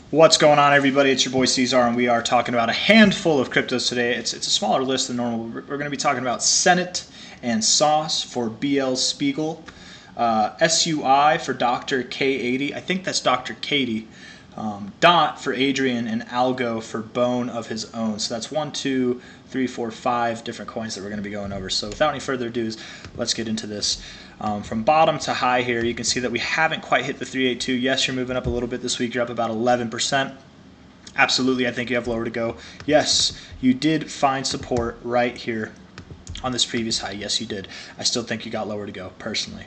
What's going on, everybody? It's your boy C-Zar, and we are talking about a handful of cryptos today. It's a smaller list than normal. We're going to be talking about Senate and Sauce for BL Spiegel, SUI for Dr. K80. I think that's Dr. Katie. Dot for Adrian, and Algo for Bone of his own. So that's 1, 2, 3, 4, 5 different coins that we're going to be going over. So without any further ado, let's get into this. From bottom to high here, you can see that we haven't quite hit the 382. Yes, you're moving up a little bit this week. You're up about 11%. Absolutely, I think you have lower to go. Yes, you did find support right here on this previous high. Yes, you did. I still think you got lower to go, personally.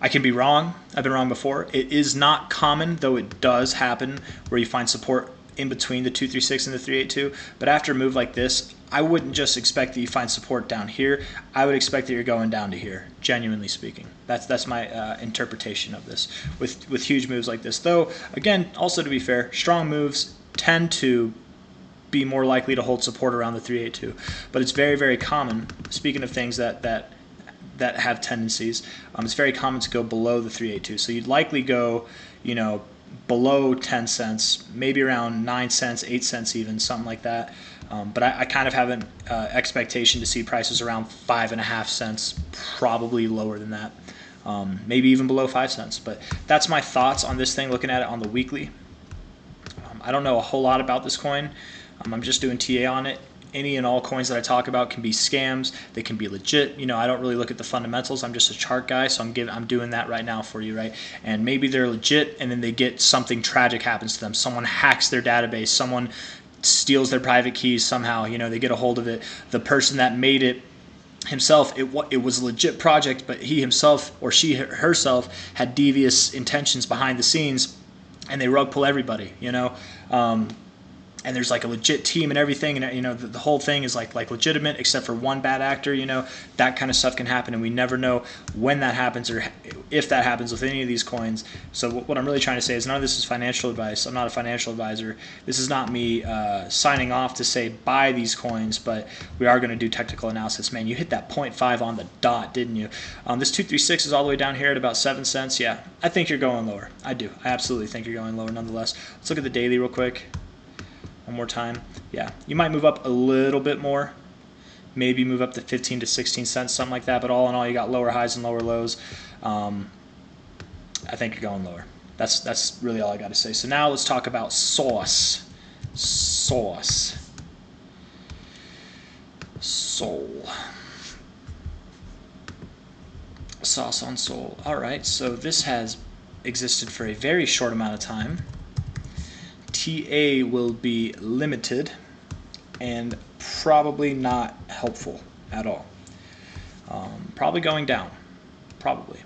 I can be wrong. I've been wrong before. It is not common, though it does happen, where you find support in between the 236 and the 382. But after a move like this, I wouldn't just expect that you find support down here. I would expect that you're going down to here, genuinely speaking. That's my interpretation of this. With huge moves like this, though, again, also to be fair, strong moves tend to be more likely to hold support around the 382. But it's very, very common, speaking of things that have tendencies, it's very common to go below the 382. So you'd likely go, below 10 cents, maybe around 9 cents, 8 cents even, something like that. But I kind of have an expectation to see prices around 5.5 cents, probably lower than that, maybe even below 5 cents. But that's my thoughts on this thing, looking at it on the weekly. I don't know a whole lot about this coin. I'm just doing TA on it. Any and all coins that I talk about can be scams. They can be legit. I don't really look at the fundamentals. I'm just a chart guy, so I'm doing that right now for you, right? And maybe they're legit, and then they get something tragic happens to them. Someone hacks their database. Someone steals their private keys somehow. They get a hold of it. The person that made it himself, it was a legit project, but he himself or she herself had devious intentions behind the scenes, and they rug pull everybody. And there's like a legit team and everything, and the whole thing is like legitimate except for one bad actor. That kind of stuff can happen, and we never know when that happens or if that happens with any of these coins. So what I'm really trying to say is none of this is financial advice. I'm not a financial advisor. This is not me signing off to say buy these coins, but we are going to do technical analysis. Man, you hit that 0.5 on the dot, didn't you? This 236 is all the way down here at about 7 cents. Yeah, I think you're going lower. I do. I absolutely think you're going lower nonetheless. Let's look at the daily real quick. One more time. Yeah, you might move up a little bit more, maybe move up to 15 to 16 cents, something like that. But all in all, you got lower highs and lower lows. I think you're going lower. That's really all I got to say. So now let's talk about Sauce. Sauce. Soul. Sauce on Soul. All right, so this has existed for a very short amount of time. TA will be limited and probably not helpful at all. Probably going down. Probably.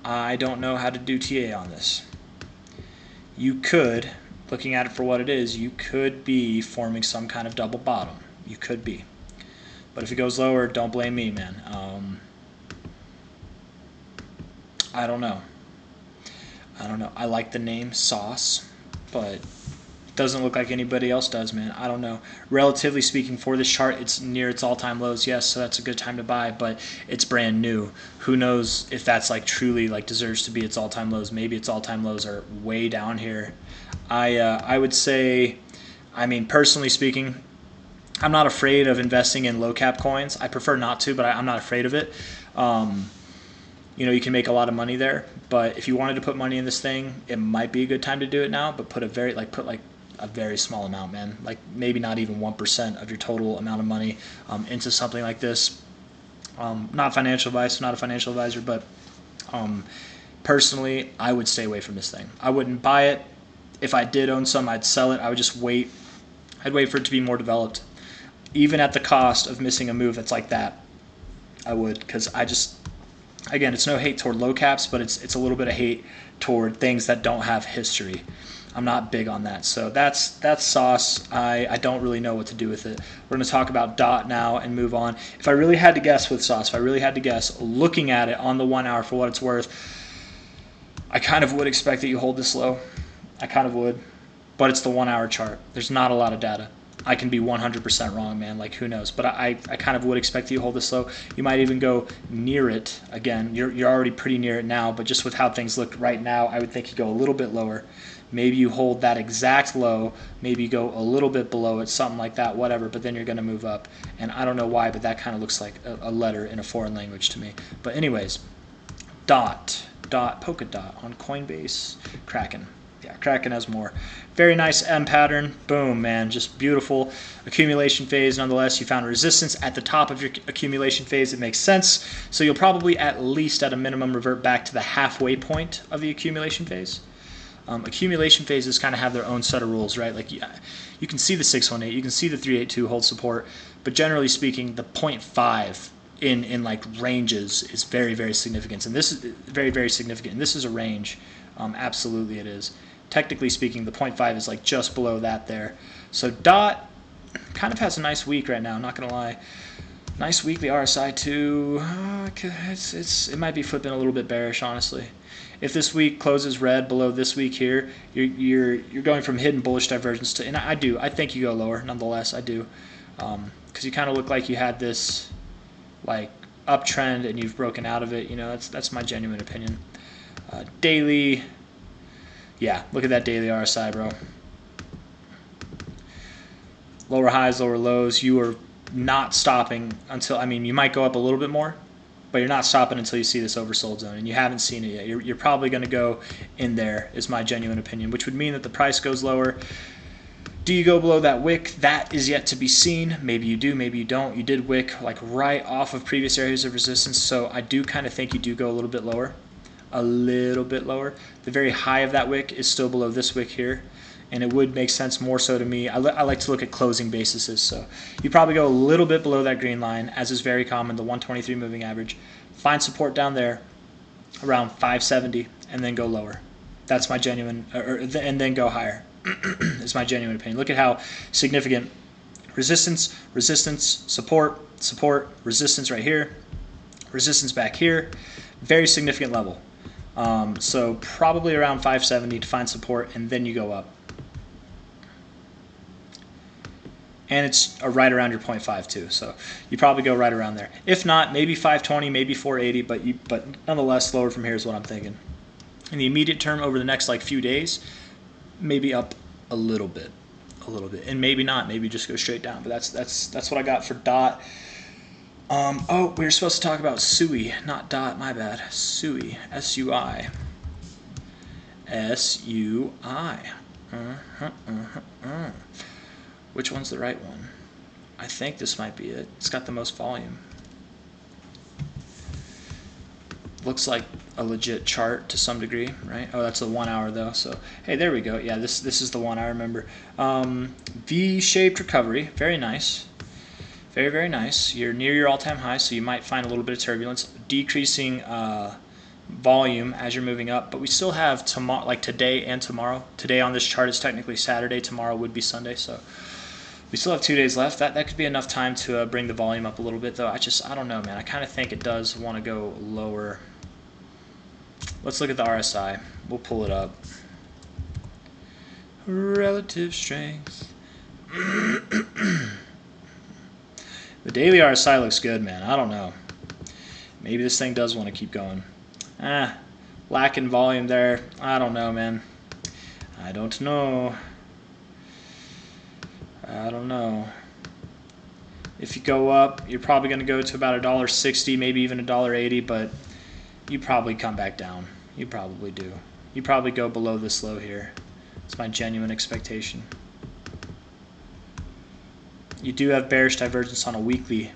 I don't know how to do TA on this. You could, looking at it for what it is, you could be forming some kind of double bottom. You could be. But if it goes lower, don't blame me, man. I don't know. I like the name Sauce, but doesn't look like anybody else does, man. I don't know. Relatively speaking, for this chart, it's near its all-time lows. Yes, so that's a good time to buy, but it's brand new. Who knows if that's truly deserves to be its all-time lows? Maybe its all-time lows are way down here. I would say, personally speaking, I'm not afraid of investing in low-cap coins. I prefer not to, but I'm not afraid of it. You can make a lot of money there, but if you wanted to put money in this thing, it might be a good time to do it now. But put a very small amount, man. Maybe not even 1% of your total amount of money into something like this. Not financial advice, not a financial advisor, but personally, I would stay away from this thing. I wouldn't buy it. If I did own some, I'd sell it. I would just wait. I'd wait for it to be more developed, even at the cost of missing a move that's like that. I would, because again, it's no hate toward low caps, but it's a little bit of hate toward things that don't have history. I'm not big on that. So that's Sauce. I don't really know what to do with it. We're going to talk about Dot now and move on. If I really had to guess with Sauce, looking at it on the 1 hour for what it's worth, I kind of would expect that you hold this low. I kind of would. But it's the 1 hour chart. There's not a lot of data. I can be 100% wrong, man. Who knows? But I kind of would expect that you hold this low. You might even go near it. Again, you're already pretty near it now, but just with how things look right now, I would think you go a little bit lower. Maybe you hold that exact low, maybe you go a little bit below it, something like that, whatever, but then you're going to move up. And I don't know why, but that kind of looks like a letter in a foreign language to me. But anyways, polka dot on Coinbase, Kraken. Yeah, Kraken has more. Very nice M pattern. Boom, man, just beautiful. Accumulation phase, nonetheless. You found resistance at the top of your accumulation phase. It makes sense. So you'll probably at least at a minimum revert back to the halfway point of the accumulation phase. Accumulation phases kind of have their own set of rules, right? Like you can see the 618, you can see the 382 hold support, but generally speaking, the 0.5 in like ranges is very, very significant. And this is very, very significant. And this is a range. Absolutely it is. Technically speaking, the 0.5 is like just below that there. So DOT kind of has a nice week right now, not going to lie. Nice weekly RSI too. It might be flipping a little bit bearish, honestly. If this week closes red below this week here, you're going from hidden bullish divergence to, and I think you go lower, nonetheless, I do, because you kind of look like you had this like uptrend and you've broken out of it. You know, that's my genuine opinion. Daily, yeah, look at that daily RSI, bro. Lower highs, lower lows. You are not stopping until, I mean, you might go up a little bit more, but you're not stopping until you see this oversold zone, and you haven't seen it yet. You're probably going to go in there, is my genuine opinion, which would mean that the price goes lower. Do you go below that wick? That is yet to be seen. Maybe you do, maybe you don't. You did wick like right off of previous areas of resistance, so I do kind of think you do go a little bit lower. A little bit lower. The very high of that wick is still below this wick here, and it would make sense more so to me. I like to look at closing bases, so you probably go a little bit below that green line, as is very common, the 123 moving average. Find support down there around 570, and then go lower. That's my genuine, and then go higher. Is my genuine opinion. Look at how significant resistance, resistance, support, support, resistance right here, resistance back here, very significant level. So probably around 570 to find support, and then you go up. And it's right around your 0.5 too, so you probably go right around there. If not, maybe 520, maybe 480, but nonetheless, lower from here is what I'm thinking. In the immediate term, over the next like few days, maybe up a little bit, and maybe not. Maybe just go straight down. But that's what I got for DOT. Oh, we were supposed to talk about SUI, not DOT. My bad. SUI, SUI, SUI. Which one's the right one? I think this might be it. It's got the most volume. Looks like a legit chart to some degree, right? Oh, that's the 1 hour though. So hey, there we go. Yeah, this is the one I remember. V-shaped recovery, very nice, very, very nice. You're near your all-time high, so you might find a little bit of turbulence, decreasing volume as you're moving up. But we still have tomorrow, like today and tomorrow. Today on this chart is technically Saturday. Tomorrow would be Sunday. So we still have 2 days left. That could be enough time to bring the volume up a little bit, though. I don't know, man. I kind of think it does want to go lower. Let's look at the RSI. We'll pull it up. Relative strength. The daily RSI looks good, man. I don't know. Maybe this thing does want to keep going. Lacking volume there. I don't know, man. I don't know. If you go up, you're probably going to go to about $1.60, maybe even $1.80, but you probably come back down. You probably do. You probably go below this low here. It's my genuine expectation. You do have bearish divergence on a weekly.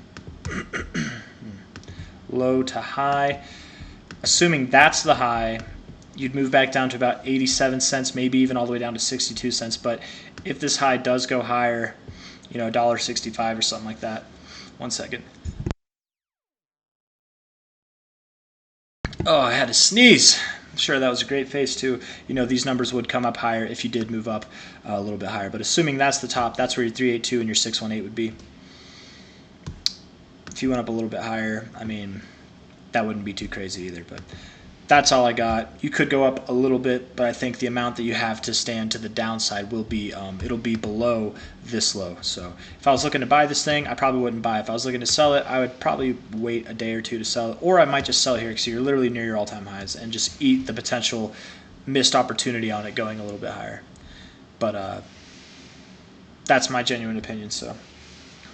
Low to high. Assuming that's the high, you'd move back down to about 87 cents, maybe even all the way down to 62 cents. But if this high does go higher, you know, $1.65 or something like that. 1 second. Oh, I had to sneeze. Sure, that was a great face too. You know, these numbers would come up higher if you did move up a little bit higher. But assuming that's the top, that's where your 382 and your 618 would be. If you went up a little bit higher, I mean, that wouldn't be too crazy either. But that's all I got. You could go up a little bit, but I think the amount that you have to stand to the downside will be, it'll be below this low. So if I was looking to buy this thing, I probably wouldn't buy it. If I was looking to sell it, I would probably wait a day or two to sell it, or I might just sell here because you're literally near your all-time highs and just eat the potential missed opportunity on it going a little bit higher. But that's my genuine opinion. So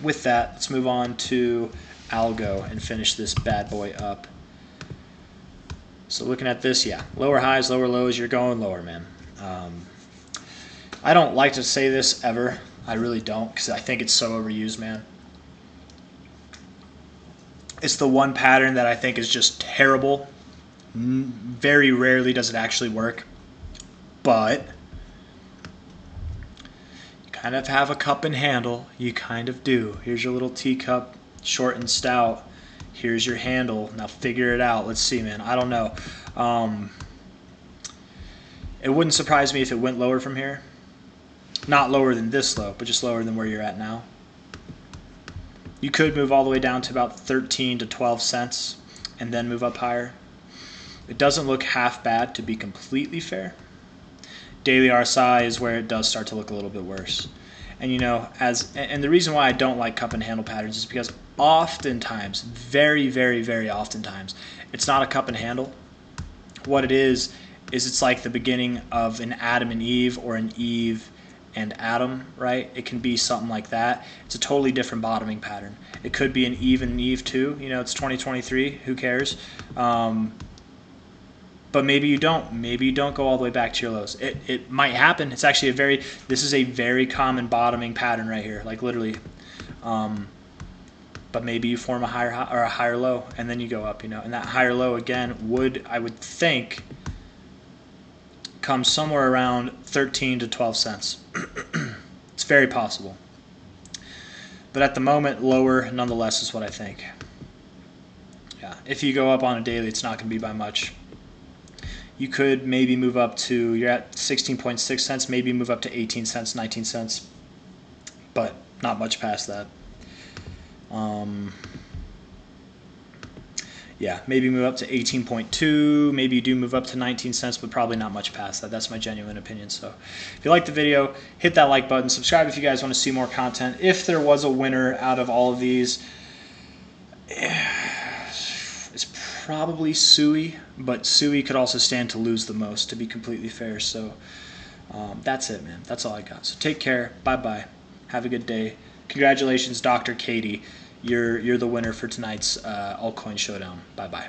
with that, let's move on to Algo and finish this bad boy up. So looking at this, yeah, lower highs, lower lows, you're going lower, man. I don't like to say this ever. I really don't, because I think it's so overused, man. It's the one pattern that I think is just terrible. Very rarely does it actually work. But you kind of have a cup and handle. You kind of do. Here's your little teacup, short and stout. Here's your handle. Now figure it out. Let's see, man. I don't know. It wouldn't surprise me if it went lower from here. Not lower than this low, but just lower than where you're at now. You could move all the way down to about 13 to 12 cents and then move up higher. It doesn't look half bad, to be completely fair. Daily RSI is where it does start to look a little bit worse. And you know, and the reason why I don't like cup and handle patterns is because oftentimes, very, very, very oftentimes, it's not a cup and handle. What it is it's like the beginning of an Adam and Eve or an Eve and Adam, right? It can be something like that. It's a totally different bottoming pattern. It could be an Eve and Eve too. You know, it's 2023. Who cares? But maybe you don't. Maybe you don't go all the way back to your lows. It might happen. It's actually this is a very common bottoming pattern right here, like literally. But maybe you form a higher high or a higher low, and then you go up, you know. And that higher low again I would think, comes somewhere around 13 to 12 cents. It's very possible. But at the moment, lower nonetheless is what I think. Yeah, if you go up on a daily, it's not going to be by much. You could maybe move up to, you're at 16.6 cents, maybe move up to 18 cents, 19 cents, but not much past that. Yeah, maybe move up to 18.2, maybe you do move up to 19 cents, but probably not much past that. That's my genuine opinion. So if you like the video, hit that like button, subscribe if you guys want to see more content. If there was a winner out of all of these, it's probably Sui, but Sui could also stand to lose the most, to be completely fair. So that's it, man. That's all I got. So take care. Bye-bye. Have a good day. Congratulations, Dr. Katie. You're the winner for tonight's Altcoin Showdown. Bye-bye.